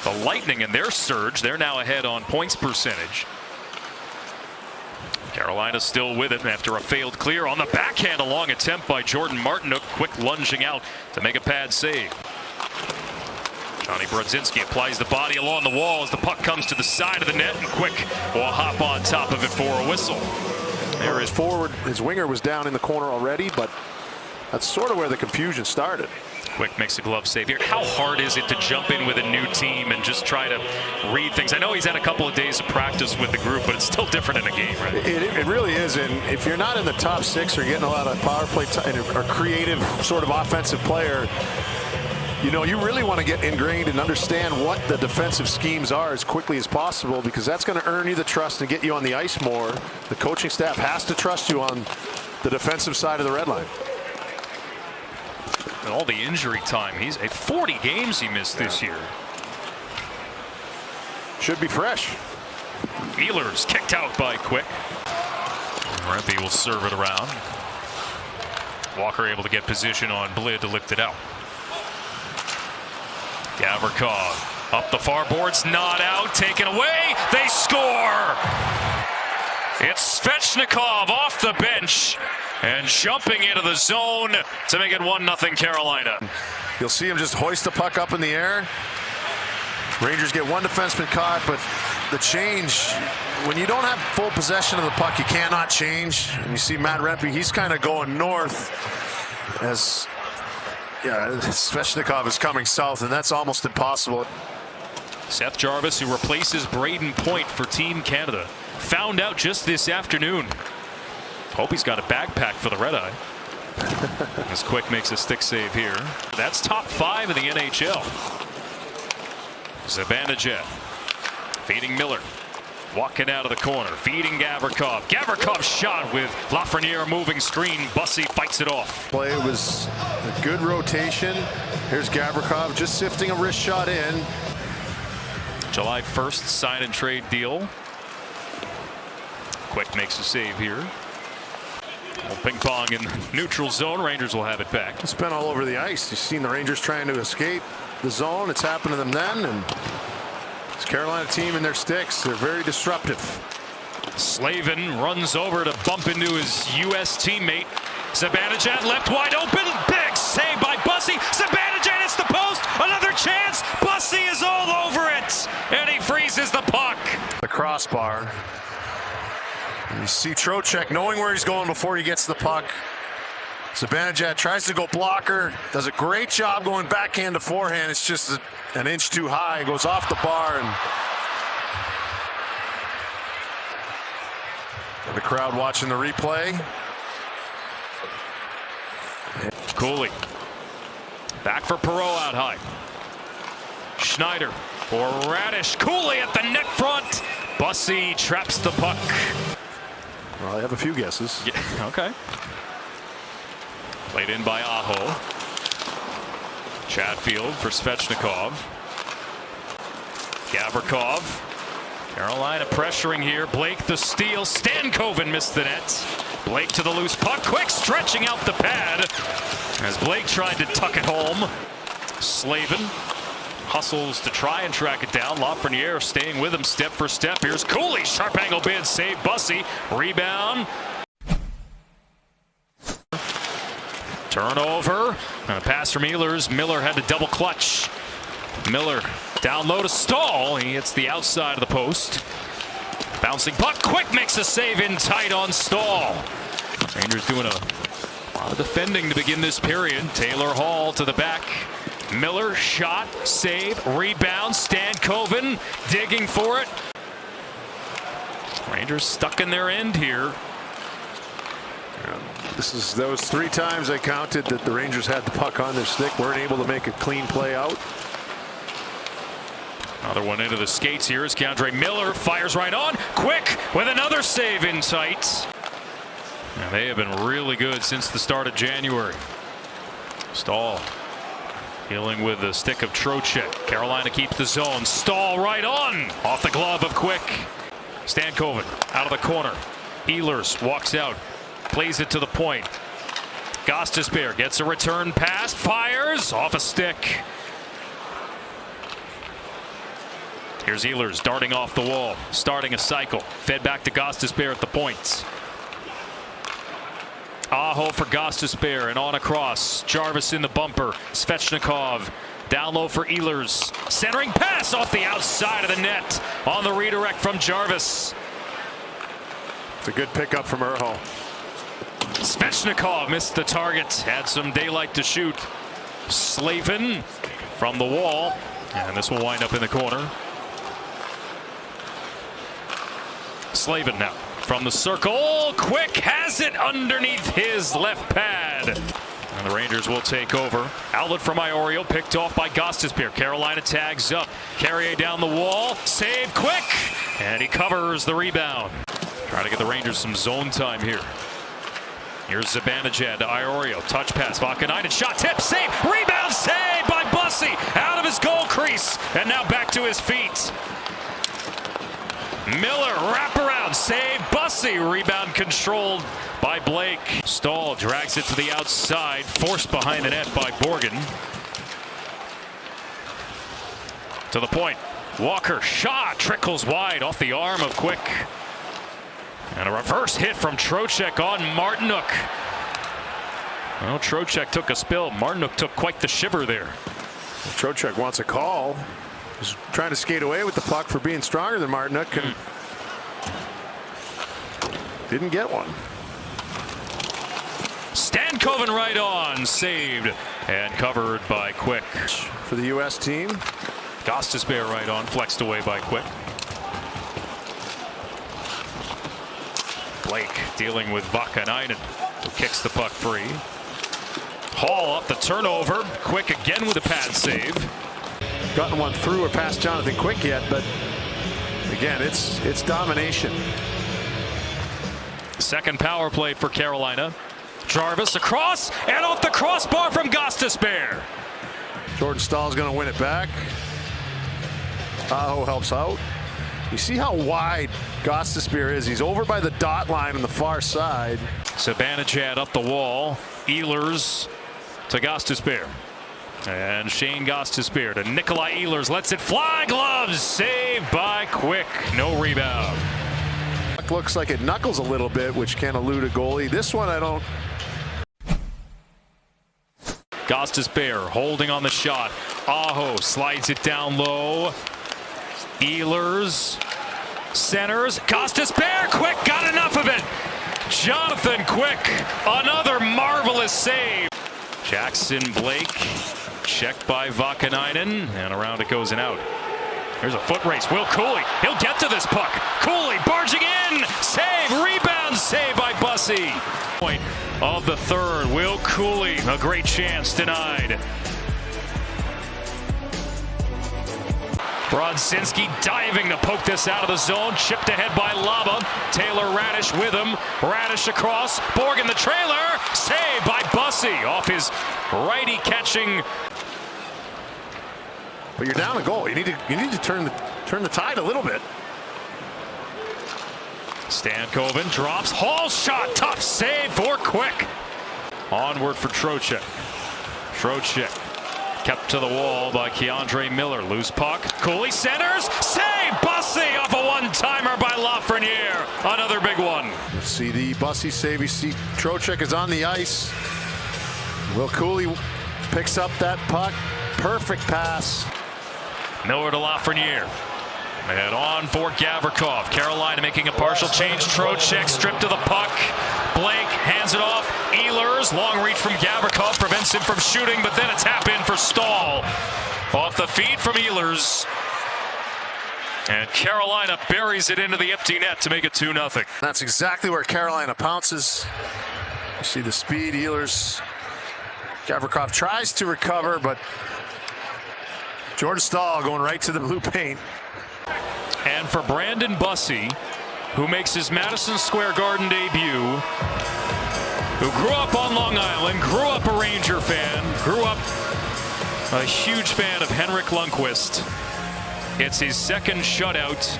The Lightning in their surge, they're now ahead on points percentage. Carolina still with it after a failed clear on the backhand. A long attempt by Jordan Martinook. Quick lunging out to make a pad save. Johnny Brodzinski applies the body along the wall as the puck comes to the side of the net, and Quick will hop on top of it for a whistle. There is forward. His winger was down in the corner already, but that's sort of where the confusion started. Quick makes a glove save here. How hard is it to jump in with a new team and just try to read things? I know he's had a couple of days of practice with the group, but it's still different in a game, right? It really is, and if you're not in the top six or getting a lot of power play or creative sort of offensive player, you know, you really want to get ingrained and understand what the defensive schemes are as quickly as possible, because that's going to earn you the trust and get you on the ice more. The coaching staff has to trust you on the defensive side of the red line. And all the injury time, he's at 40 games he missed this year. Should be fresh. Ehlers kicked out by Quick. Rempe will serve it around. Walker able to get position on Blid to lift it out. Gavrikov up the far boards, not out, taken away. They score. It's Svechnikov off the bench and jumping into the zone to make it 1-0 Carolina. You'll see him just hoist the puck up in the air. Rangers get one defenseman caught, but the change, when you don't have full possession of the puck, you cannot change. And you see Matt Rempe, he's kind of going north as Svechnikov is coming south, and that's almost impossible. Seth Jarvis, who replaces Braden Point for Team Canada, found out just this afternoon. Hope he's got a backpack for the Red Eye. As Quick makes a stick save here. That's top 5 in the NHL. Zibanejad feeding Miller. Walking out of the corner, feeding Gavrikov. Gavrikov shot with Lafreniere moving screen. Bussy fights it off. Play was a good rotation. Here's Gavrikov just sifting a wrist shot in. July 1st sign and trade deal. Quick makes a save here. Ping pong in the neutral zone. Rangers will have it back. It's been all over the ice. You've seen the Rangers trying to escape the zone. It's happened to them then, and this Carolina team and their sticks, they're very disruptive. Slavin runs over to bump into his U.S. teammate. Zibanejad left wide open. Big save by Bussy. Zibanejad hits the post. Another chance. Bussy is all over it, and he freezes the puck. The crossbar. You see Trocheck knowing where he's going before he gets the puck. Zibanejad tries to go blocker, does a great job going backhand to forehand. It's just an inch too high. Goes off the bar, and the crowd watching the replay. Cooley back for Perreault out high. Schneider for Radish. Cooley at the net front. Bussy traps the puck. Well, I have a few guesses. Yeah, okay. Played in by Aho. Chatfield for Svechnikov. Gavrikov. Carolina pressuring here. Blake the steal. Stankoven missed the net. Blake to the loose puck. Quick stretching out the pad as Blake tried to tuck it home. Slavin hustles to try and track it down. Lafreniere staying with him step for step. Here's Cooley. Sharp angle bid. Save Bussy. Rebound. Turnover. And a pass from Ehlers. Miller had to double clutch. Miller down low to Stahl. He hits the outside of the post. Bouncing puck. Quick makes a save in tight on Stahl. Rangers doing a lot of defending to begin this period. Taylor Hall to the back. Miller shot, save, rebound. Stankoven digging for it. Rangers stuck in their end here. Those 3 times I counted that the Rangers had the puck on their stick, weren't able to make a clean play out. Another one into the skates here is K'Andre Miller. Fires right on. Quick with another save in sight. And they have been really good since the start of January. Stahl dealing with the stick of Trocheck. Carolina keeps the zone. Stahl right on. Off the glove of Quick. Stankoven out of the corner. Ehlers walks out. Plays it to the point. Gostisbehere gets a return pass. Fires off a stick. Here's Ehlers darting off the wall, starting a cycle. Fed back to Gostisbehere at the points. Aho for Gostisbehere and on across. Jarvis in the bumper. Svechnikov down low for Ehlers. Centering pass off the outside of the net on the redirect from Jarvis. It's a good pickup from Urho. Svechnikov missed the target. Had some daylight to shoot. Slavin from the wall. And this will wind up in the corner. Slavin now from the circle. Quick has it underneath his left pad. And the Rangers will take over. Outlet from Iorio, picked off by Gostisbehere. Carolina tags up. Carrier down the wall. Save Quick. And he covers the rebound. Trying to get the Rangers some zone time here. Here's Zibanejad to Iorio. Touch pass. Vakanainen shot tip. Save. Rebound save by Bussy. Out of his goal crease. And now back to his feet. Miller wraparound save. Bussy rebound controlled by Blake. Stahl drags it to the outside, forced behind the net by Borgen. To the point. Walker shot trickles wide off the arm of Quick. And a reverse hit from Trocheck on Martinook. Well, Trocheck took a spill. Martinook took quite the shiver there. Trocheck wants a call. He's trying to skate away with the puck for being stronger than Martinook and didn't get one. Stankoven right on, saved and covered by Quick. For the U.S. team. Gostisbehere right on, flexed away by Quick. Blake dealing with Vakanainen, who kicks the puck free. Hall up the turnover. Quick again with a pad save. Gotten one through or past Jonathan Quick yet, but again, it's domination. Second power play for Carolina. Jarvis across and off the crossbar from Gostisbehere. Jordan Stahl's going to win it back. Aho helps out. You see how wide Gostisbehere is. He's over by the dot line on the far side. Zibanejad up the wall. Ehlers to Gostisbehere. And Shane Gostisbehere to Nikolai Ehlers. Lets it fly. Gloves saved by Quick. No rebound. Looks like it knuckles a little bit, which can elude a goalie. This one I don't. Gostisbehere holding on the shot. Aho slides it down low. Ehlers centers. Gostisbehere. Quick got enough of it. Jonathan Quick. Another marvelous save. Jackson Blake. Checked by Vakanainen. And around it goes and out. There's a foot race. Will Cooley. He'll get to this puck. Cooley barging in. Save. Rebound save by Bussy. Point of the third. Will Cooley. A great chance denied. Brodzinski diving to poke this out of the zone. Chipped ahead by Laba. Taylor Radish with him. Radish across. Borgen the trailer. Saved by Bussy off his righty catching. But you're down a goal. You need to turn the tide a little bit. Stankoven drops. Hall shot. Tough save for Quick. Onward for Trocheck. Trocheck kept to the wall by Keandre Miller. Loose puck. Cooley centers. Save. Bussy off a one-timer by Lafreniere. Another big one. Let's see the Bussy save. You see Trocheck is on the ice. Will Cooley picks up that puck. Perfect pass. Miller to Lafreniere. And on for Gavrikov. Carolina making a partial change. Trocheck stripped to the puck. Blake hands it off. Ehlers, long reach from Gavrikov, prevents him from shooting, but then a tap in for Stahl. Off the feed from Ehlers. And Carolina buries it into the empty net to make it 2-0. That's exactly where Carolina pounces. You see the speed. Ehlers. Gavrikov tries to recover, but Jordan Stahl going right to the blue paint. And for Brandon Bussy, who makes his Madison Square Garden debut, who grew up on Long Island, grew up a Ranger fan, grew up a huge fan of Henrik Lundqvist. It's his second shutout.